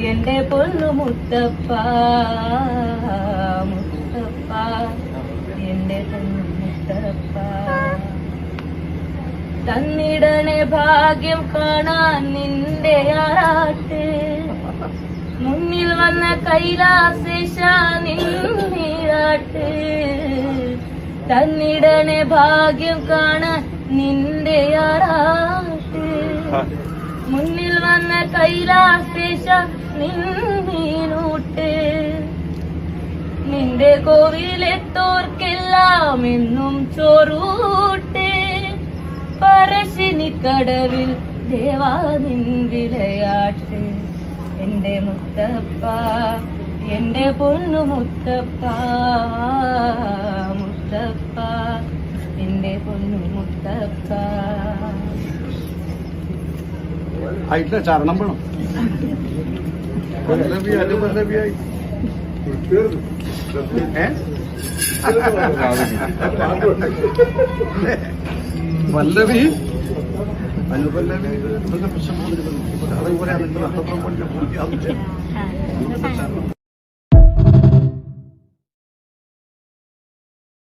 എന്റെ പൊന്നു മുത്തപ്പ മുത്തപ്പ എന്റെ പൊന്നു മുത്തപ്പ തന്നിടനെ ഭാഗ്യം കാണാൻ നിന്റെ ആറാട്ട് മുന്നിൽ വന്ന കൈലാസേശ നിന്നീരാട്ട് തന്നിടനെ ഭാഗ്യം കാണാൻ നിന്റെ ആറാട്ട് മുന്നിൽ വന്ന കൈലാസേശ നിന്നീനൂട്ട് നിന്റെ കോവിലെത്തോർക്കെല്ലാം എന്നും ചോറൂട്ട് പറശ്ശിനിക്കടവിൽ ദേവാ നിൻ വിളയാട്ട് എന്റെ മുത്തപ്പ എന്റെ പൊന്നു മുത്തപ്പ മുത്തപ്പ എന്റെ പൊന്നു മുത്തപ്പ ആയിട്ടില്ല ചരണം വേണം വല്ലവി അനുപല്ലവി പ്രശ്നം